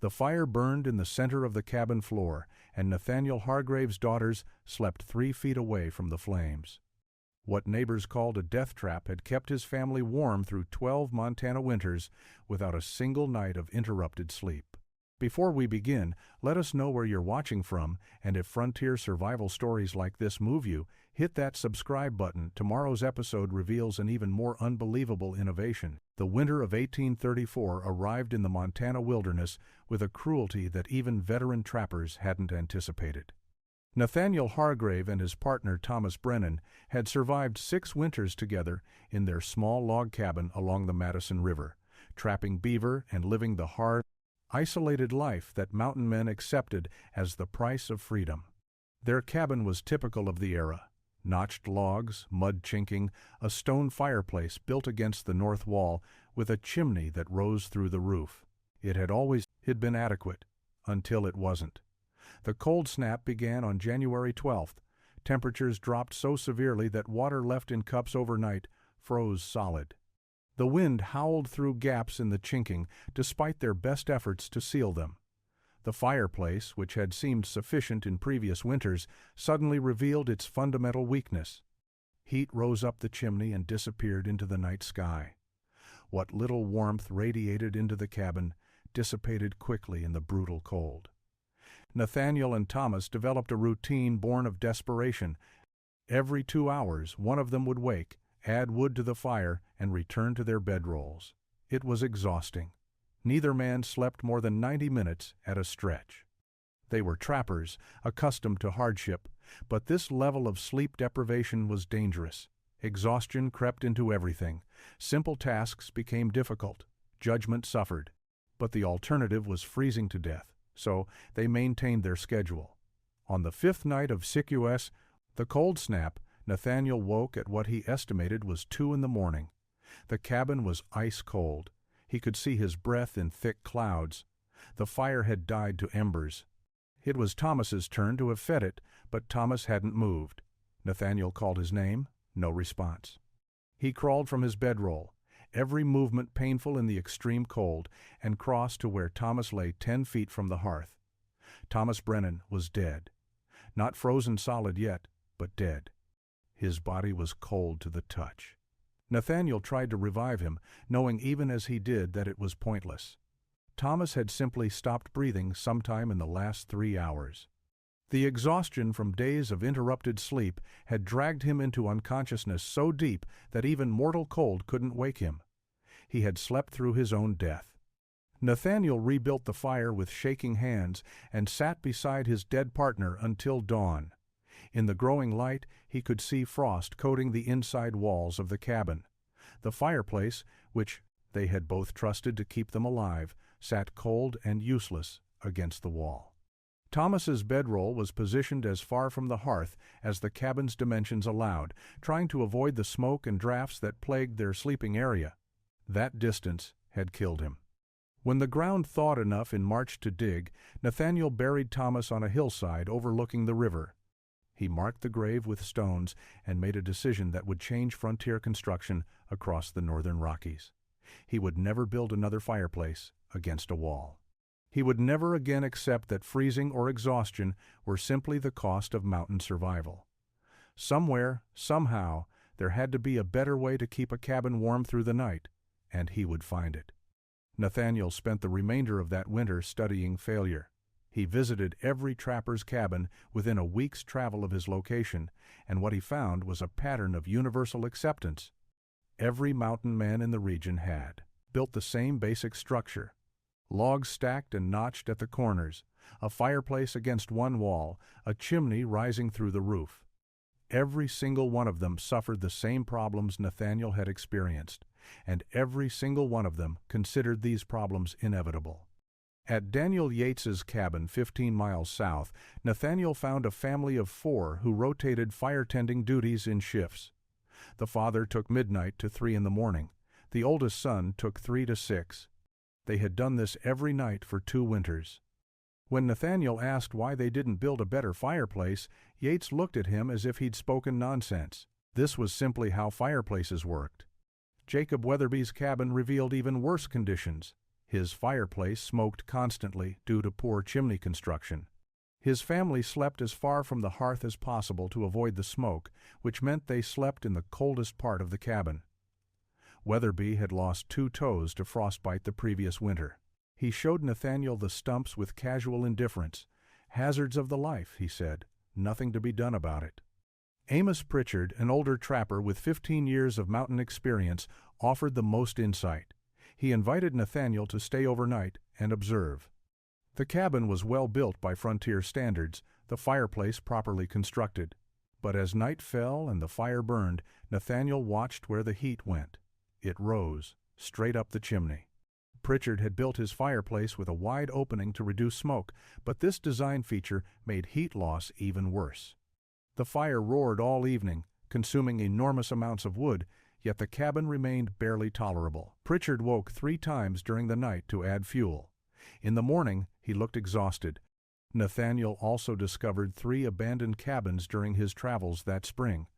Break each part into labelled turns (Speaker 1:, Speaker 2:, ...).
Speaker 1: The fire burned in the center of the cabin floor, and Nathaniel Hargrave's daughters slept 3 feet away from the flames. What neighbors called a death trap had kept his family warm through 12 Montana winters without a single night of interrupted sleep. Before we begin, let us know where you're watching from, and if frontier survival stories like this move you, hit that subscribe button. Tomorrow's episode reveals an even more unbelievable innovation. The winter of 1834 arrived in the Montana wilderness with a cruelty that even veteran trappers hadn't anticipated. Nathaniel Hargrave and his partner Thomas Brennan had survived 6 winters together in their small log cabin along the Madison River, trapping beaver and living the hard, isolated life that mountain men accepted as the price of freedom. Their cabin was typical of the era. Notched logs, mud chinking, a stone fireplace built against the north wall with a chimney that rose through the roof. It had always been adequate, until it wasn't. The cold snap began on January 12th. Temperatures dropped so severely that water left in cups overnight froze solid. The wind howled through gaps in the chinking despite their best efforts to seal them. The fireplace, which had seemed sufficient in previous winters, suddenly revealed its fundamental weakness. Heat rose up the chimney and disappeared into the night sky. What little warmth radiated into the cabin dissipated quickly in the brutal cold. Nathaniel and Thomas developed a routine born of desperation. Every 2 hours, one of them would wake, add wood to the fire, and return to their bedrolls. It was exhausting. Neither man slept more than 90 minutes at a stretch. They were trappers, accustomed to hardship, but this level of sleep deprivation was dangerous. Exhaustion crept into everything. Simple tasks became difficult. Judgment suffered. But the alternative was freezing to death, so they maintained their schedule. On the 5th night of sickness, the cold snap, Nathaniel woke at what he estimated was 2 in the morning. The cabin was ice cold. He could see his breath in thick clouds. The fire had died to embers. It was Thomas's turn to have fed it, but Thomas hadn't moved. Nathaniel called his name. No response. He crawled from his bedroll, every movement painful in the extreme cold, and crossed to where Thomas lay 10 feet from the hearth. Thomas Brennan was dead. Not frozen solid yet, but dead. His body was cold to the touch. Nathaniel tried to revive him, knowing even as he did that it was pointless. Thomas had simply stopped breathing sometime in the last 3 hours. The exhaustion from days of interrupted sleep had dragged him into unconsciousness so deep that even mortal cold couldn't wake him. He had slept through his own death. Nathaniel rebuilt the fire with shaking hands and sat beside his dead partner until dawn. In the growing light, he could see frost coating the inside walls of the cabin. The fireplace, which they had both trusted to keep them alive, sat cold and useless against the wall. Thomas's bedroll was positioned as far from the hearth as the cabin's dimensions allowed, trying to avoid the smoke and drafts that plagued their sleeping area. That distance had killed him. When the ground thawed enough in March to dig, Nathaniel buried Thomas on a hillside overlooking the river. He marked the grave with stones and made a decision that would change frontier construction across the northern Rockies. He would never build another fireplace against a wall. He would never again accept that freezing or exhaustion were simply the cost of mountain survival. Somewhere, somehow, there had to be a better way to keep a cabin warm through the night, and he would find it. Nathaniel spent the remainder of that winter studying failure. He visited every trapper's cabin within a week's travel of his location, and what he found was a pattern of universal acceptance. Every mountain man in the region had built the same basic structure. Logs stacked and notched at the corners, a fireplace against one wall, a chimney rising through the roof. Every single one of them suffered the same problems Nathaniel had experienced, and every single one of them considered these problems inevitable. At Daniel Yates's cabin 15 miles south, Nathaniel found a family of 4 who rotated fire-tending duties in shifts. The father took midnight to 3 in the morning. The oldest son took 3 to 6. They had done this every night for 2 winters. When Nathaniel asked why they didn't build a better fireplace, Yates looked at him as if he'd spoken nonsense. This was simply how fireplaces worked. Jacob Weatherby's cabin revealed even worse conditions. His fireplace smoked constantly due to poor chimney construction. His family slept as far from the hearth as possible to avoid the smoke, which meant they slept in the coldest part of the cabin. Weatherby had lost 2 toes to frostbite the previous winter. He showed Nathaniel the stumps with casual indifference. "Hazards of the life," he said. "Nothing to be done about it." Amos Pritchard, an older trapper with 15 years of mountain experience, offered the most insight. He invited Nathaniel to stay overnight and observe. The cabin was well built by frontier standards, the fireplace properly constructed. But as night fell and the fire burned, Nathaniel watched where the heat went. It rose, straight up the chimney. Pritchard had built his fireplace with a wide opening to reduce smoke, but this design feature made heat loss even worse. The fire roared all evening, consuming enormous amounts of wood, yet the cabin remained barely tolerable. Pritchard woke 3 times during the night to add fuel. In the morning, he looked exhausted. Nathaniel also discovered 3 abandoned cabins during his travels that spring.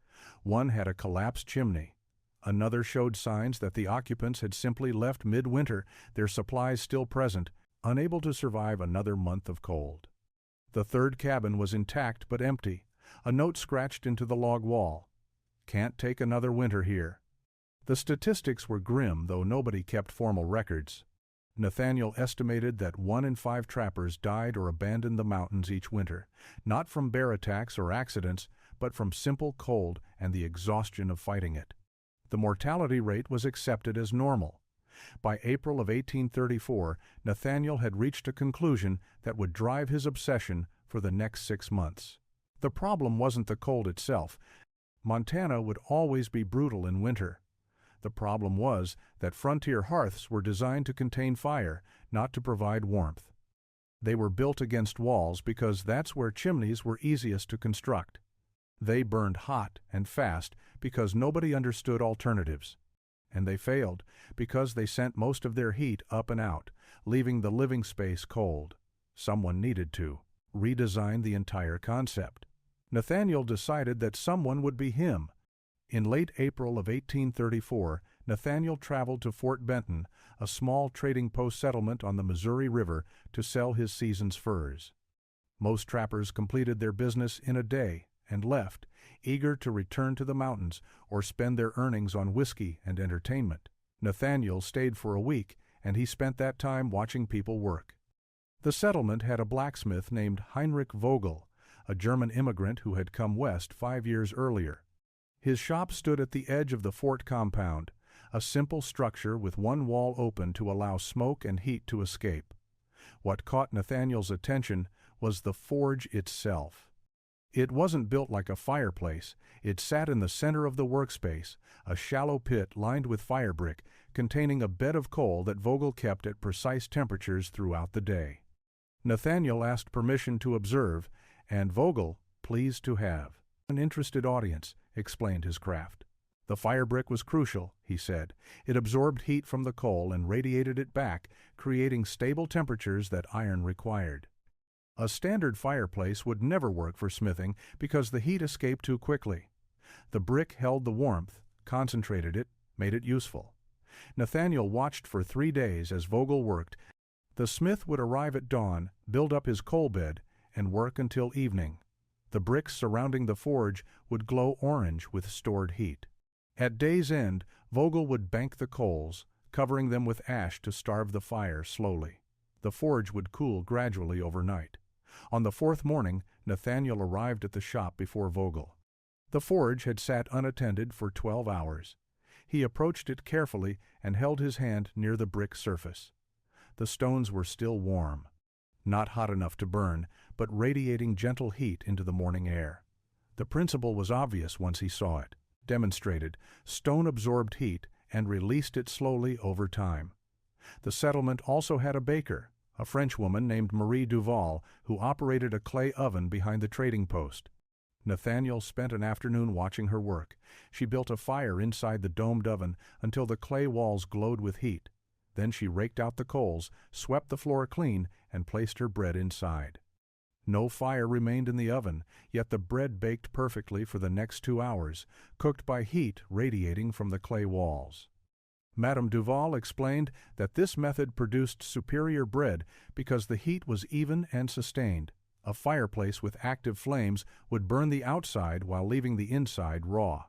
Speaker 1: One had a collapsed chimney. Another showed signs that the occupants had simply left midwinter, their supplies still present, unable to survive another month of cold. The 3rd cabin was intact but empty, a note scratched into the log wall. "Can't take another winter here." The statistics were grim, though nobody kept formal records. Nathaniel estimated that 1 in 5 trappers died or abandoned the mountains each winter, not from bear attacks or accidents, but from simple cold and the exhaustion of fighting it. The mortality rate was accepted as normal. By April of 1834, Nathaniel had reached a conclusion that would drive his obsession for the next 6 months. The problem wasn't the cold itself. Montana would always be brutal in winter. The problem was that frontier hearths were designed to contain fire, not to provide warmth. They were built against walls because that's where chimneys were easiest to construct. They burned hot and fast because nobody understood alternatives. And they failed because they sent most of their heat up and out, leaving the living space cold. Someone needed to redesign the entire concept. Nathaniel decided that someone would be him. In late April of 1834, Nathaniel traveled to Fort Benton, a small trading post settlement on the Missouri River, to sell his season's furs. Most trappers completed their business in a day and left, eager to return to the mountains or spend their earnings on whiskey and entertainment. Nathaniel stayed for a week, and he spent that time watching people work. The settlement had a blacksmith named Heinrich Vogel, a German immigrant who had come west 5 years earlier. His shop stood at the edge of the fort compound, a simple structure with one wall open to allow smoke and heat to escape. What caught Nathaniel's attention was the forge itself. It wasn't built like a fireplace. It sat in the center of the workspace, a shallow pit lined with fire brick, containing a bed of coal that Vogel kept at precise temperatures throughout the day. Nathaniel asked permission to observe, and Vogel, pleased to have an interested audience, explained his craft. The fire brick was crucial, he said. It absorbed heat from the coal and radiated it back, creating stable temperatures that iron required. A standard fireplace would never work for smithing because the heat escaped too quickly. The brick held the warmth, concentrated it, made it useful. Nathaniel watched for 3 days as Vogel worked. The smith would arrive at dawn, build up his coal bed, and work until evening. The bricks surrounding the forge would glow orange with stored heat. At day's end, Vogel would bank the coals, covering them with ash to starve the fire slowly. The forge would cool gradually overnight. On the 4th morning, Nathaniel arrived at the shop before Vogel. The forge had sat unattended for 12 hours. He approached it carefully and held his hand near the brick surface. The stones were still warm. Not hot enough to burn, but radiating gentle heat into the morning air. The principle was obvious once he saw it. Demonstrated, stone absorbed heat and released it slowly over time. The settlement also had a baker, a Frenchwoman named Marie Duval, who operated a clay oven behind the trading post. Nathaniel spent an afternoon watching her work. She built a fire inside the domed oven until the clay walls glowed with heat. Then she raked out the coals, swept the floor clean, and placed her bread inside. No fire remained in the oven, yet the bread baked perfectly for the next 2 hours, cooked by heat radiating from the clay walls. Madame Duval explained that this method produced superior bread because the heat was even and sustained. A fireplace with active flames would burn the outside while leaving the inside raw.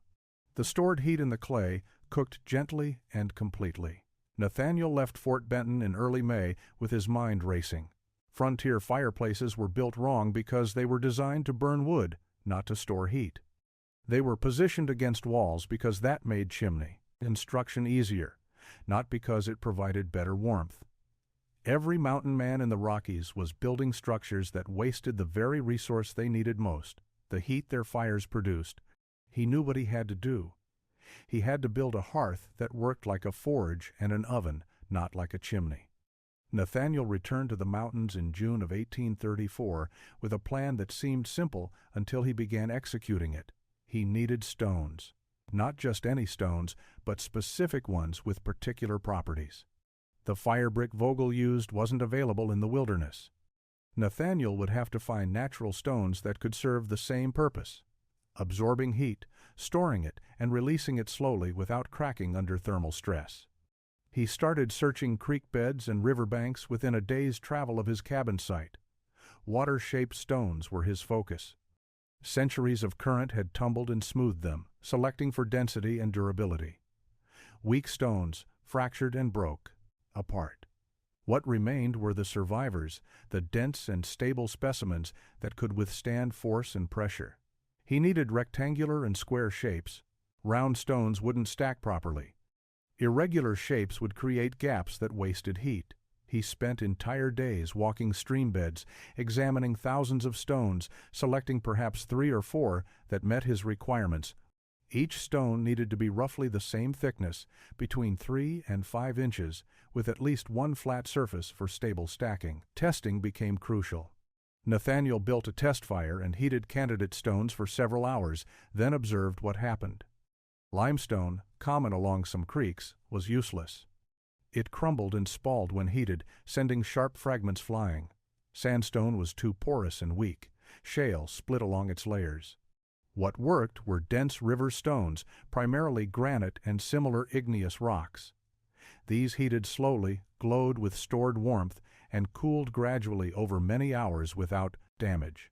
Speaker 1: The stored heat in the clay cooked gently and completely. Nathaniel left Fort Benton in early May with his mind racing. Frontier fireplaces were built wrong because they were designed to burn wood, not to store heat. They were positioned against walls because that made chimney construction easier, not because it provided better warmth. Every mountain man in the Rockies was building structures that wasted the very resource they needed most, the heat their fires produced. He knew what he had to do. He had to build a hearth that worked like a forge and an oven, not like a chimney. Nathaniel returned to the mountains in June of 1834 with a plan that seemed simple until he began executing it. He needed stones. Not just any stones, but specific ones with particular properties. The fire brick Vogel used wasn't available in the wilderness. Nathaniel would have to find natural stones that could serve the same purpose: absorbing heat, storing it, and releasing it slowly without cracking under thermal stress. He started searching creek beds and river banks within a day's travel of his cabin site. Water-shaped stones were his focus. Centuries of current had tumbled and smoothed them, selecting for density and durability. Weak stones, fractured and broke, apart. What remained were the survivors, the dense and stable specimens that could withstand force and pressure. He needed rectangular and square shapes. Round stones wouldn't stack properly. Irregular shapes would create gaps that wasted heat. He spent entire days walking stream beds, examining thousands of stones, selecting perhaps 3 or 4 that met his requirements. Each stone needed to be roughly the same thickness, between 3 and 5 inches, with at least one flat surface for stable stacking. Testing became crucial. Nathaniel built a test fire and heated candidate stones for several hours, then observed what happened. Limestone, common along some creeks, was useless. It crumbled and spalled when heated, sending sharp fragments flying. Sandstone was too porous and weak. Shale split along its layers. What worked were dense river stones, primarily granite and similar igneous rocks. These heated slowly, glowed with stored warmth, and cooled gradually over many hours without damage.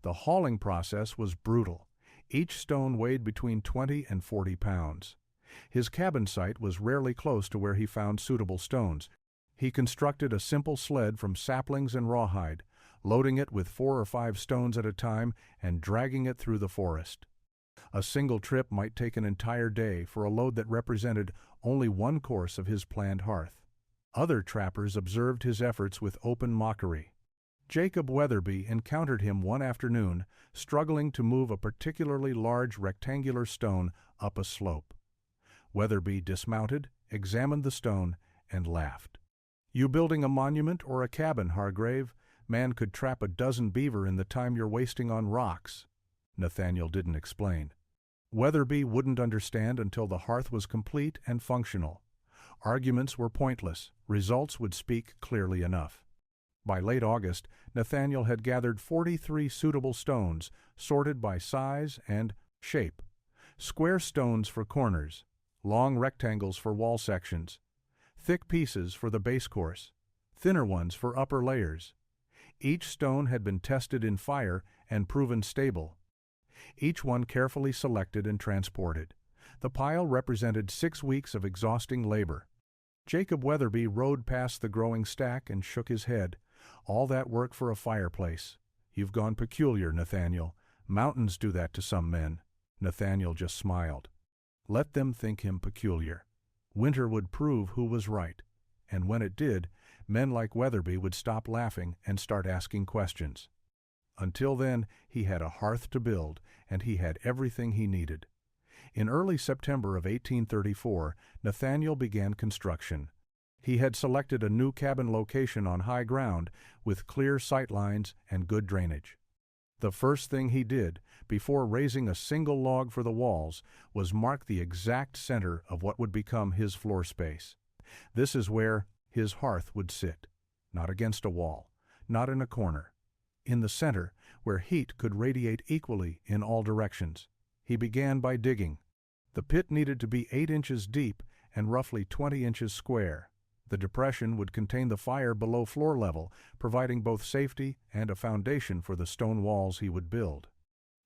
Speaker 1: The hauling process was brutal. Each stone weighed between 20 and 40 pounds. His cabin site was rarely close to where he found suitable stones. He constructed a simple sled from saplings and rawhide, loading it with 4 or 5 stones at a time and dragging it through the forest. A single trip might take an entire day for a load that represented only one course of his planned hearth. Other trappers observed his efforts with open mockery. Jacob Weatherby encountered him one afternoon, struggling to move a particularly large rectangular stone up a slope. Weatherby dismounted, examined the stone, and laughed. "You building a monument or a cabin, Hargrave? Man could trap a dozen beaver in the time you're wasting on rocks." Nathaniel didn't explain. Weatherby wouldn't understand until the hearth was complete and functional. Arguments were pointless. Results would speak clearly enough. By late August, Nathaniel had gathered 43 suitable stones, sorted by size and shape. Square stones for corners, long rectangles for wall sections, thick pieces for the base course, thinner ones for upper layers. Each stone had been tested in fire and proven stable. Each one carefully selected and transported. The pile represented 6 weeks of exhausting labor. Jacob Weatherby rode past the growing stack and shook his head. "All that work for a fireplace. You've gone peculiar, Nathaniel. Mountains do that to some men." Nathaniel just smiled. Let them think him peculiar. Winter would prove who was right. And when it did, men like Weatherby would stop laughing and start asking questions. Until then, he had a hearth to build, and he had everything he needed. In early September of 1834, Nathaniel began construction. He had selected a new cabin location on high ground with clear sight lines and good drainage. The first thing he did, before raising a single log for the walls, was mark the exact center of what would become his floor space. This is where his hearth would sit, not against a wall, not in a corner. In the center, where heat could radiate equally in all directions. He began by digging. The pit needed to be 8 inches deep and roughly 20 inches square. The depression would contain the fire below floor level, providing both safety and a foundation for the stone walls he would build.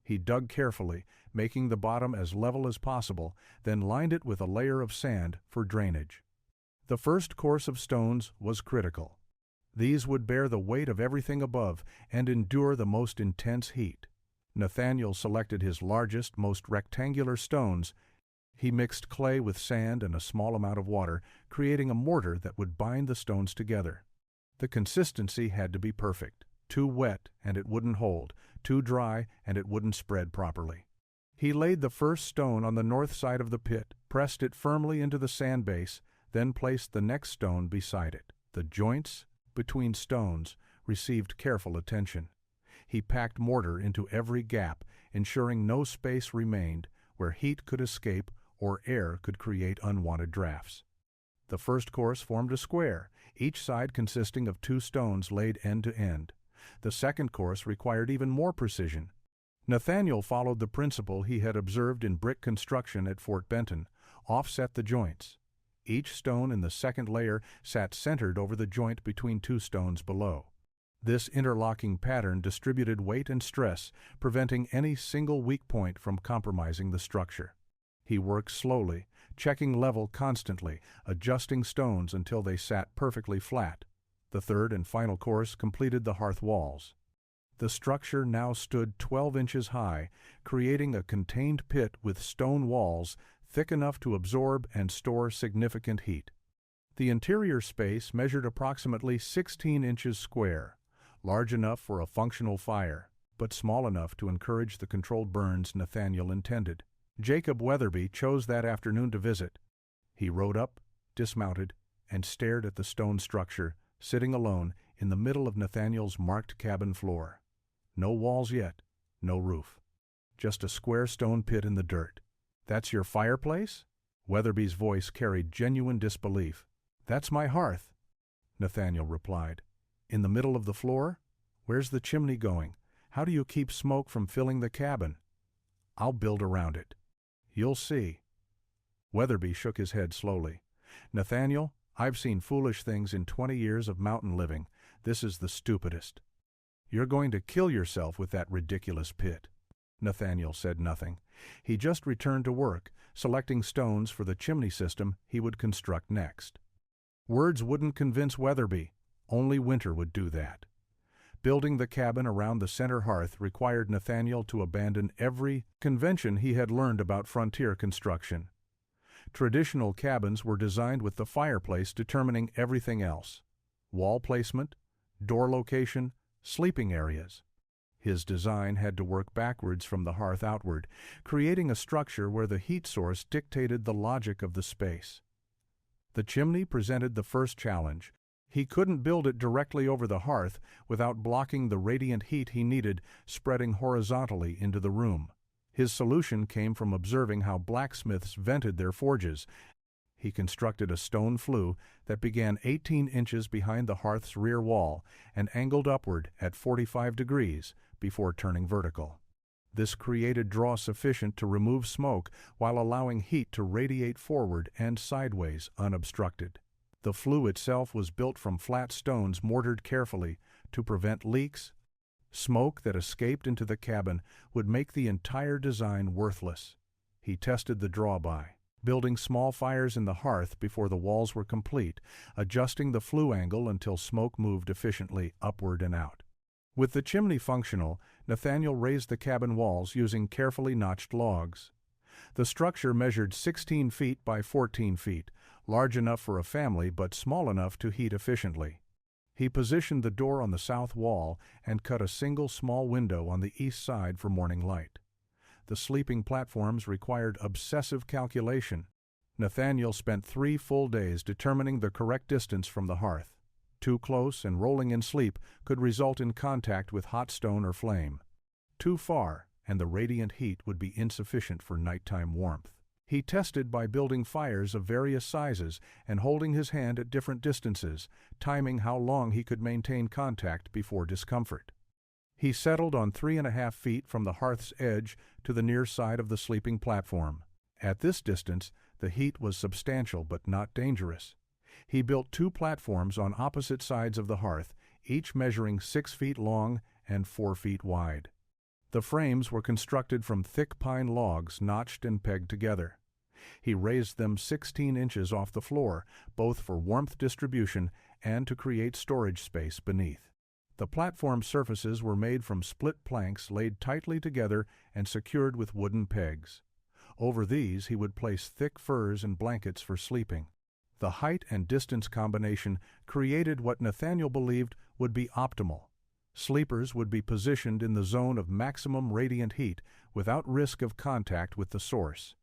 Speaker 1: He dug carefully, making the bottom as level as possible, then lined it with a layer of sand for drainage. The first course of stones was critical. These would bear the weight of everything above and endure the most intense heat. Nathaniel selected his largest, most rectangular stones. He mixed clay with sand and a small amount of water, creating a mortar that would bind the stones together. The consistency had to be perfect. Too wet and it wouldn't hold, too dry and it wouldn't spread properly. He laid the first stone on the north side of the pit, pressed it firmly into the sand base, then placed the next stone beside it. The joints between stones received careful attention. He packed mortar into every gap, ensuring no space remained where heat could escape or air could create unwanted drafts. The first course formed a square, each side consisting of 2 stones laid end to end. The second course required even more precision. Nathaniel followed the principle he had observed in brick construction at Fort Benton: offset the joints. Each stone in the second layer sat centered over the joint between 2 stones below. This interlocking pattern distributed weight and stress, preventing any single weak point from compromising the structure. He worked slowly, checking level constantly, adjusting stones until they sat perfectly flat. The third and final course completed the hearth walls. The structure now stood 12 inches high, creating a contained pit with stone walls thick enough to absorb and store significant heat. The interior space measured approximately 16 inches square, large enough for a functional fire, but small enough to encourage the controlled burns Nathaniel intended. Jacob Weatherby chose that afternoon to visit. He rode up, dismounted, and stared at the stone structure, sitting alone in the middle of Nathaniel's marked cabin floor. No walls yet, no roof. Just a square stone pit in the dirt. "That's your fireplace?" Weatherby's voice carried genuine disbelief. "That's my hearth," Nathaniel replied. "In the middle of the floor? Where's the chimney going? How do you keep smoke from filling the cabin?" "I'll build around it. You'll see." Weatherby shook his head slowly. "Nathaniel, I've seen foolish things in 20 years of mountain living. This is the stupidest. You're going to kill yourself with that ridiculous pit." Nathaniel said nothing. He just returned to work, selecting stones for the chimney system he would construct next. Words wouldn't convince Weatherby. Only winter would do that. Building the cabin around the center hearth required Nathaniel to abandon every convention he had learned about frontier construction. Traditional cabins were designed with the fireplace determining everything else: wall placement, door location, sleeping areas. His design had to work backwards from the hearth outward, creating a structure where the heat source dictated the logic of the space. The chimney presented the first challenge. He couldn't build it directly over the hearth without blocking the radiant heat he needed spreading horizontally into the room. His solution came from observing how blacksmiths vented their forges. He constructed a stone flue that began 18 inches behind the hearth's rear wall and angled upward at 45 degrees before turning vertical. This created draw sufficient to remove smoke while allowing heat to radiate forward and sideways unobstructed. The flue itself was built from flat stones mortared carefully to prevent leaks. Smoke that escaped into the cabin would make the entire design worthless. He tested the draw-by, building small fires in the hearth before the walls were complete, adjusting the flue angle until smoke moved efficiently upward and out. With the chimney functional, Nathaniel raised the cabin walls using carefully notched logs. The structure measured 16 feet by 14 feet, large enough for a family but small enough to heat efficiently. He positioned the door on the south wall and cut a single small window on the east side for morning light. The sleeping platforms required obsessive calculation. Nathaniel spent 3 full days determining the correct distance from the hearth. Too close and rolling in sleep could result in contact with hot stone or flame. Too far, and the radiant heat would be insufficient for nighttime warmth. He tested by building fires of various sizes and holding his hand at different distances, timing how long he could maintain contact before discomfort. He settled on 3.5 feet from the hearth's edge to the near side of the sleeping platform. At this distance, the heat was substantial but not dangerous. He built 2 platforms on opposite sides of the hearth, each measuring 6 feet long and 4 feet wide. The frames were constructed from thick pine logs notched and pegged together. He raised them 16 inches off the floor, both for warmth distribution and to create storage space beneath. The platform surfaces were made from split planks laid tightly together and secured with wooden pegs. Over these he would place thick furs and blankets for sleeping. The height and distance combination created what Nathaniel believed would be optimal. Sleepers would be positioned in the zone of maximum radiant heat without risk of contact with the source.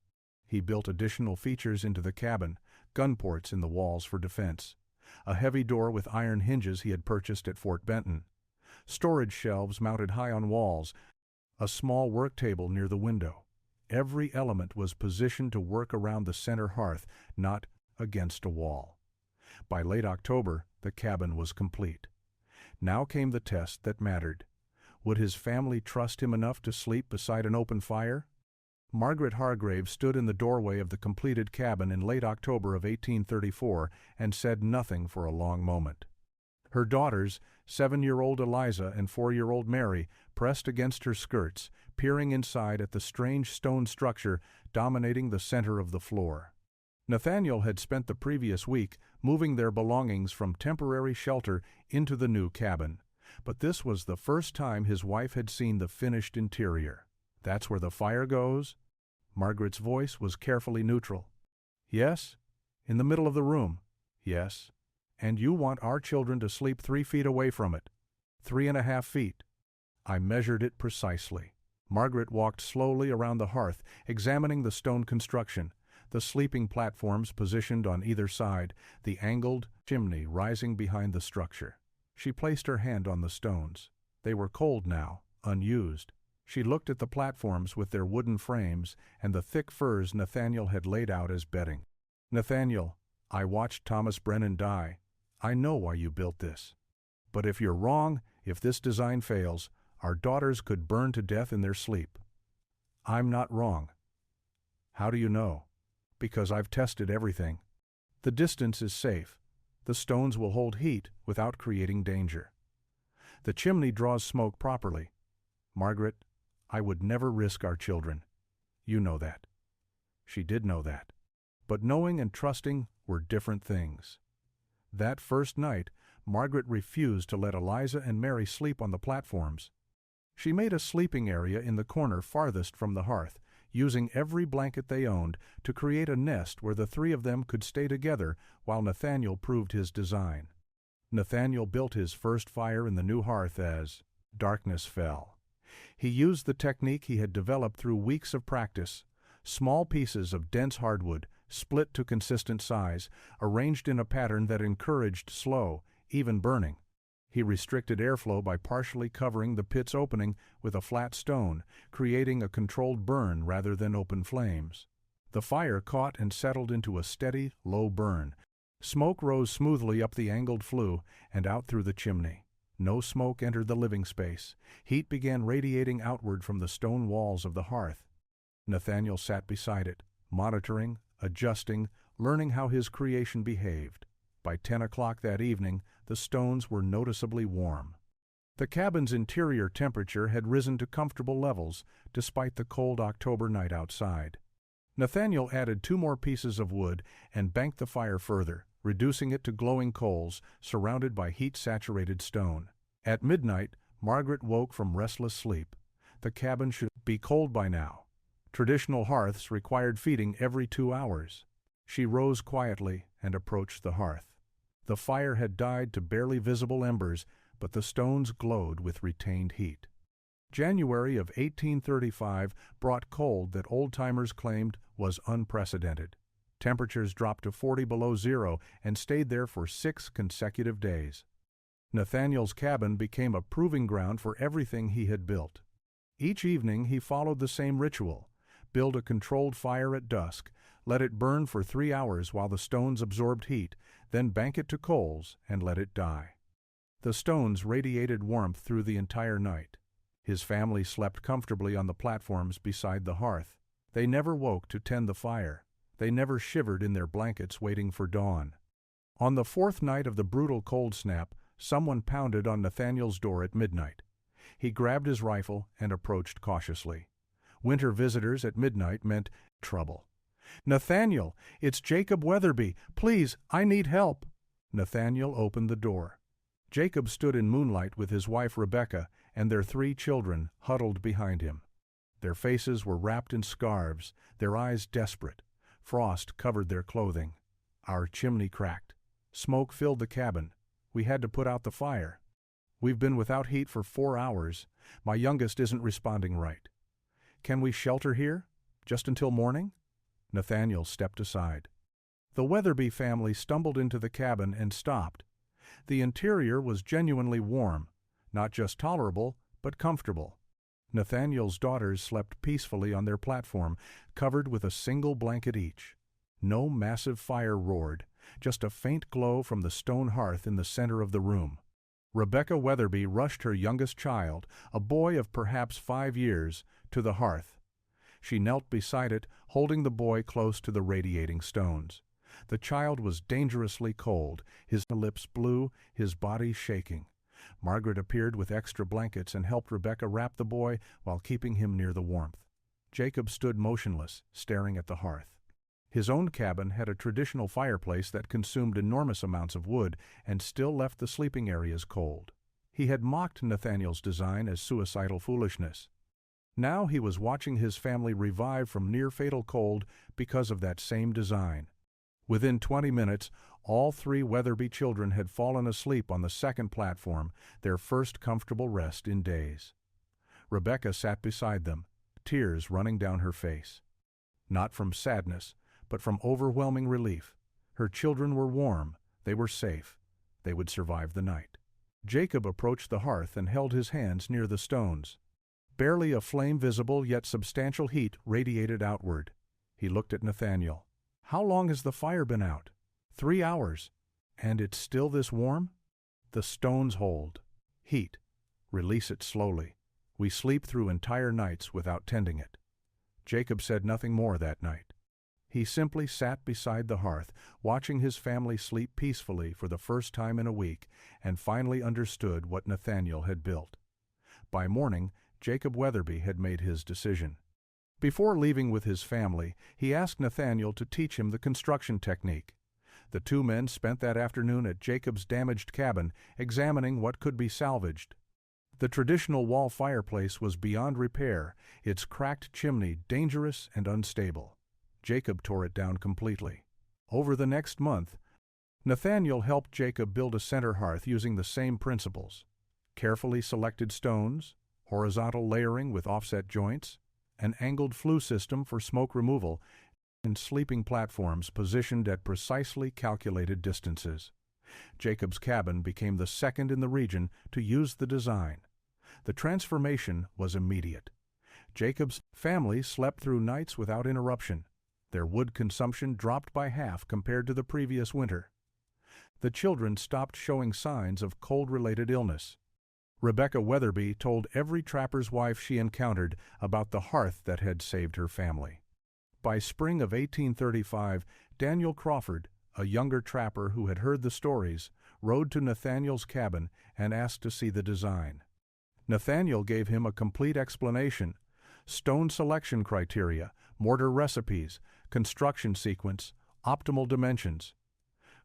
Speaker 1: He built additional features into the cabin, gun ports in the walls for defense, a heavy door with iron hinges he had purchased at Fort Benton, storage shelves mounted high on walls, a small work table near the window. Every element was positioned to work around the center hearth, not against a wall. By late October, the cabin was complete. Now came the test that mattered. Would his family trust him enough to sleep beside an open fire? Margaret Hargrave stood in the doorway of the completed cabin in late October of 1834 and said nothing for a long moment. Her daughters, 7-year-old Eliza and 4-year-old Mary, pressed against her skirts, peering inside at the strange stone structure dominating the center of the floor. Nathaniel had spent the previous week moving their belongings from temporary shelter into the new cabin, but this was the first time his wife had seen the finished interior. "That's where the fire goes?" Margaret's voice was carefully neutral. "Yes." "In the middle of the room?" "Yes." "And you want our children to sleep 3 feet away from it?" 3.5 feet. I measured it precisely. Margaret walked slowly around the hearth, examining the stone construction, the sleeping platforms positioned on either side, the angled chimney rising behind the structure. She placed her hand on the stones. They were cold now, unused. She looked at the platforms with their wooden frames and the thick furs Nathaniel had laid out as bedding. "Nathaniel, I watched Thomas Brennan die. I know why you built this. But if you're wrong, if this design fails, our daughters could burn to death in their sleep." "I'm not wrong." "How do you know?" "Because I've tested everything. The distance is safe. The stones will hold heat without creating danger. The chimney draws smoke properly. Margaret, I would never risk our children. You know that." She did know that. But knowing and trusting were different things. That first night, Margaret refused to let Eliza and Mary sleep on the platforms. She made a sleeping area in the corner farthest from the hearth, using every blanket they owned to create a nest where the 3 of them could stay together while Nathaniel proved his design. Nathaniel built his first fire in the new hearth as darkness fell. He used the technique he had developed through weeks of practice. Small pieces of dense hardwood, split to consistent size, arranged in a pattern that encouraged slow, even burning. He restricted airflow by partially covering the pit's opening with a flat stone, creating a controlled burn rather than open flames. The fire caught and settled into a steady, low burn. Smoke rose smoothly up the angled flue and out through the chimney. No smoke entered the living space. Heat began radiating outward from the stone walls of the hearth. Nathaniel sat beside it, monitoring, adjusting, learning how his creation behaved. By 10 o'clock that evening, the stones were noticeably warm. The cabin's interior temperature had risen to comfortable levels, despite the cold October night outside. Nathaniel added 2 more pieces of wood and banked the fire further, reducing it to glowing coals surrounded by heat-saturated stone. At midnight, Margaret woke from restless sleep. The cabin should be cold by now. Traditional hearths required feeding every 2 hours. She rose quietly and approached the hearth. The fire had died to barely visible embers, but the stones glowed with retained heat. January of 1835 brought cold that old-timers claimed was unprecedented. Temperatures dropped to 40 below zero and stayed there for 6 consecutive days. Nathaniel's cabin became a proving ground for everything he had built. Each evening he followed the same ritual: build a controlled fire at dusk, let it burn for 3 hours while the stones absorbed heat, then bank it to coals and let it die. The stones radiated warmth through the entire night. His family slept comfortably on the platforms beside the hearth. They never woke to tend the fire. They never shivered in their blankets waiting for dawn. On the fourth night of the brutal cold snap, someone pounded on Nathaniel's door at midnight. He grabbed his rifle and approached cautiously. Winter visitors at midnight meant trouble. "Nathaniel, it's Jacob Weatherby. Please, I need help." Nathaniel opened the door. Jacob stood in moonlight with his wife Rebecca and their 3 children huddled behind him. Their faces were wrapped in scarves, their eyes desperate. Frost covered their clothing. Our chimney cracked. Smoke filled the cabin. We had to put out the fire. We've been without heat for 4 hours. My youngest isn't responding right. Can we shelter here? Just until morning? Nathaniel stepped aside. The Weatherby family stumbled into the cabin and stopped. The interior was genuinely warm, not just tolerable, but comfortable. Nathaniel's daughters slept peacefully on their platform, covered with a single blanket each. No massive fire roared, just a faint glow from the stone hearth in the center of the room. Rebecca Weatherby rushed her youngest child, a boy of perhaps 5 years, to the hearth. She knelt beside it, holding the boy close to the radiating stones. The child was dangerously cold, his lips blue, his body shaking. Margaret appeared with extra blankets and helped Rebecca wrap the boy while keeping him near the warmth. Jacob stood motionless, staring at the hearth. His own cabin had a traditional fireplace that consumed enormous amounts of wood and still left the sleeping areas cold. He had mocked Nathaniel's design as suicidal foolishness. Now he was watching his family revive from near-fatal cold because of that same design. Within 20 minutes, all 3 Weatherby children had fallen asleep on the second platform, their first comfortable rest in days. Rebecca sat beside them, tears running down her face. Not from sadness, but from overwhelming relief. Her children were warm, they were safe, they would survive the night. Jacob approached the hearth and held his hands near the stones. Barely a flame visible, yet substantial heat radiated outward. He looked at Nathaniel. "How long has the fire been out?" 3 hours. "And it's still this warm?" "The stones hold. Heat. Release it slowly. We sleep through entire nights without tending it." Jacob said nothing more that night. He simply sat beside the hearth, watching his family sleep peacefully for the first time in a week, and finally understood what Nathaniel had built. By morning, Jacob Weatherby had made his decision. Before leaving with his family, he asked Nathaniel to teach him the construction technique. The 2 men spent that afternoon at Jacob's damaged cabin, examining what could be salvaged. The traditional wall fireplace was beyond repair, its cracked chimney dangerous and unstable. Jacob tore it down completely. Over the next month, Nathaniel helped Jacob build a center hearth using the same principles. Carefully selected stones, horizontal layering with offset joints, an angled flue system for smoke removal, and sleeping platforms positioned at precisely calculated distances. Jacob's cabin became the second in the region to use the design. The transformation was immediate. Jacob's family slept through nights without interruption. Their wood consumption dropped by half compared to the previous winter. The children stopped showing signs of cold-related illness. Rebecca Weatherby told every trapper's wife she encountered about the hearth that had saved her family. By spring of 1835, Daniel Crawford, a younger trapper who had heard the stories, rode to Nathaniel's cabin and asked to see the design. Nathaniel gave him a complete explanation: stone selection criteria, mortar recipes, construction sequence, optimal dimensions.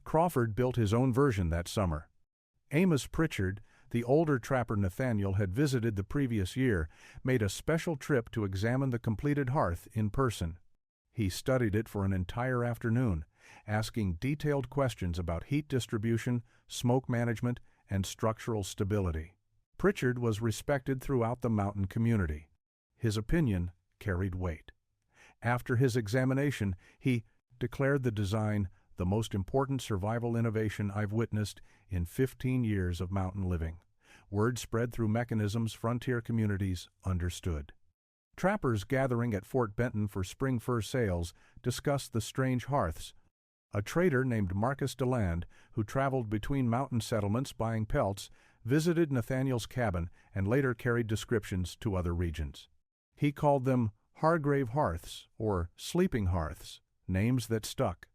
Speaker 1: Crawford built his own version that summer. Amos Pritchard, the older trapper Nathaniel had visited the previous year, made a special trip to examine the completed hearth in person. He studied it for an entire afternoon, asking detailed questions about heat distribution, smoke management, and structural stability. Pritchard was respected throughout the mountain community. His opinion carried weight. After his examination, he declared the design the most important survival innovation I've witnessed in 15 years of mountain living. Word spread through mechanisms frontier communities understood. Trappers gathering at Fort Benton for spring fur sales discussed the strange hearths. A trader named Marcus DeLand, who traveled between mountain settlements buying pelts, visited Nathaniel's cabin and later carried descriptions to other regions. He called them Hargrave hearths, or sleeping hearths, names that stuck.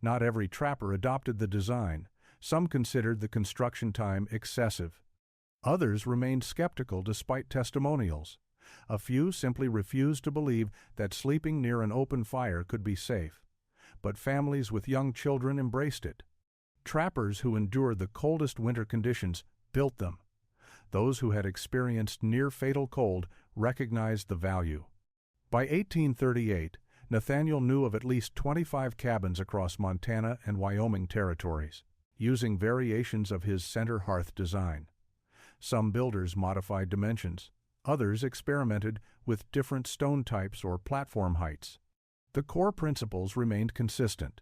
Speaker 1: Not every trapper adopted the design. Some considered the construction time excessive. Others remained skeptical despite testimonials. A few simply refused to believe that sleeping near an open fire could be safe. But families with young children embraced it. Trappers who endured the coldest winter conditions built them. Those who had experienced near-fatal cold recognized the value. By 1838, Nathaniel knew of at least 25 cabins across Montana and Wyoming territories, using variations of his center hearth design. Some builders modified dimensions. Others experimented with different stone types or platform heights. The core principles remained consistent: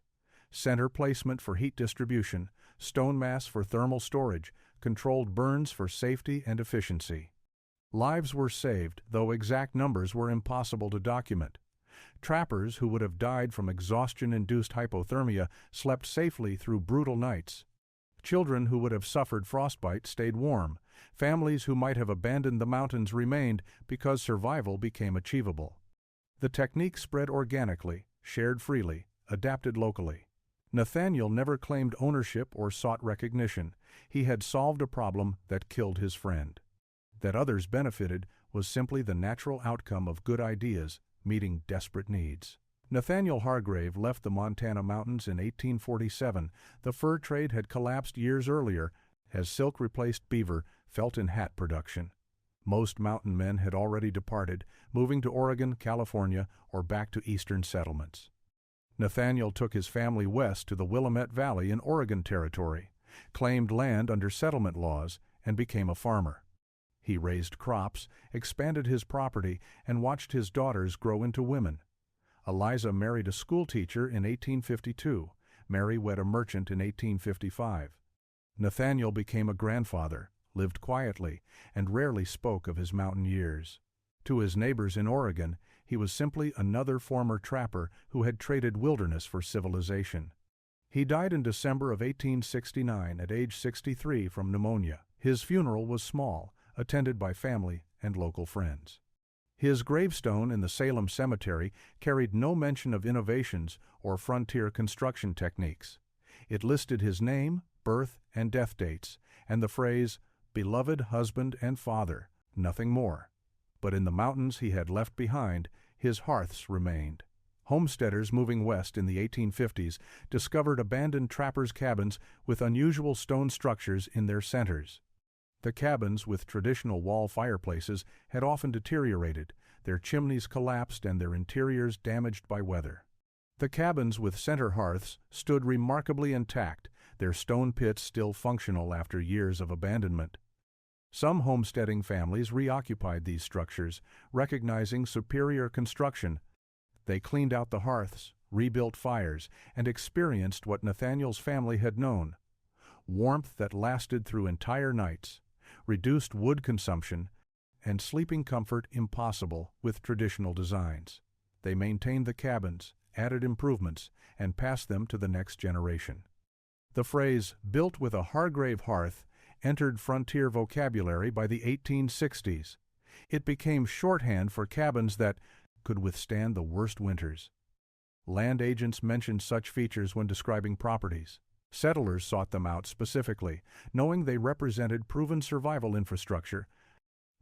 Speaker 1: center placement for heat distribution, stone mass for thermal storage, controlled burns for safety and efficiency. Lives were saved, though exact numbers were impossible to document. Trappers who would have died from exhaustion-induced hypothermia slept safely through brutal nights. Children who would have suffered frostbite stayed warm. Families who might have abandoned the mountains remained because survival became achievable. The technique spread organically, shared freely, adapted locally. Nathaniel never claimed ownership or sought recognition. He had solved a problem that killed his friend. That others benefited was simply the natural outcome of good ideas meeting desperate needs. Nathaniel Hargrave left the Montana mountains in 1847. The fur trade had collapsed years earlier as silk replaced beaver, felt in hat production. Most mountain men had already departed, moving to Oregon, California, or back to eastern settlements. Nathaniel took his family west to the Willamette Valley in Oregon Territory, claimed land under settlement laws, and became a farmer. He raised crops, expanded his property, and watched his daughters grow into women. Eliza married a schoolteacher in 1852. Mary wed a merchant in 1855. Nathaniel became a grandfather, lived quietly, and rarely spoke of his mountain years. To his neighbors in Oregon, he was simply another former trapper who had traded wilderness for civilization. He died in December of 1869 at age 63 from pneumonia. His funeral was small, attended by family and local friends. His gravestone in the Salem Cemetery carried no mention of innovations or frontier construction techniques. It listed his name, birth, and death dates, and the phrase, "beloved husband and father," nothing more. But in the mountains he had left behind, his hearths remained. Homesteaders moving west in the 1850s discovered abandoned trappers' cabins with unusual stone structures in their centers. The cabins with traditional wall fireplaces had often deteriorated, their chimneys collapsed and their interiors damaged by weather. The cabins with center hearths stood remarkably intact, their stone pits still functional after years of abandonment. Some homesteading families reoccupied these structures, recognizing superior construction. They cleaned out the hearths, rebuilt fires, and experienced what Nathaniel's family had known: warmth that lasted through entire nights, reduced wood consumption, and sleeping comfort impossible with traditional designs. They maintained the cabins, added improvements, and passed them to the next generation. The phrase, "built with a Hargrave hearth," entered frontier vocabulary by the 1860s. It became shorthand for cabins that could withstand the worst winters. Land agents mentioned such features when describing properties. Settlers sought them out specifically, knowing they represented proven survival infrastructure.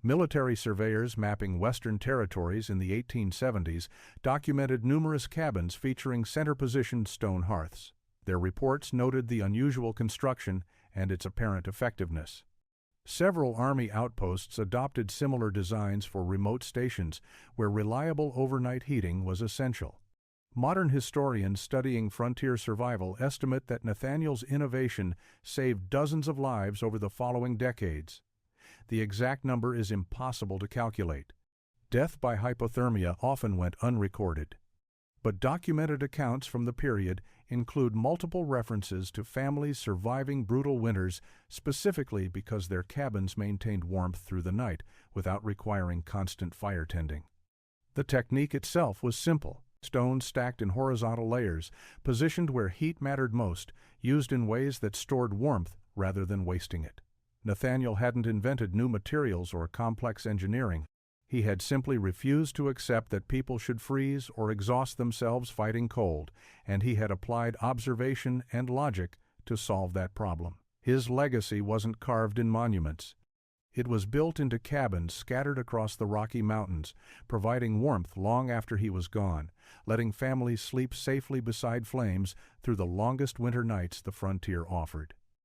Speaker 1: Military surveyors mapping western territories in the 1870s documented numerous cabins featuring center-positioned stone hearths. Their reports noted the unusual construction and its apparent effectiveness. Several Army outposts adopted similar designs for remote stations where reliable overnight heating was essential. Modern historians studying frontier survival estimate that Nathaniel's innovation saved dozens of lives over the following decades. The exact number is impossible to calculate. Death by hypothermia often went unrecorded. But documented accounts from the period include multiple references to families surviving brutal winters specifically because their cabins maintained warmth through the night without requiring constant fire tending. The technique itself was simple: stones stacked in horizontal layers, positioned where heat mattered most, used in ways that stored warmth rather than wasting it. Nathaniel hadn't invented new materials or complex engineering. He had simply refused to accept that people should freeze or exhaust themselves fighting cold, and he had applied observation and logic to solve that problem. His legacy wasn't carved in monuments. It was built into cabins scattered across the Rocky Mountains, providing warmth long after he was gone, letting families sleep safely beside flames through the longest winter nights the frontier offered.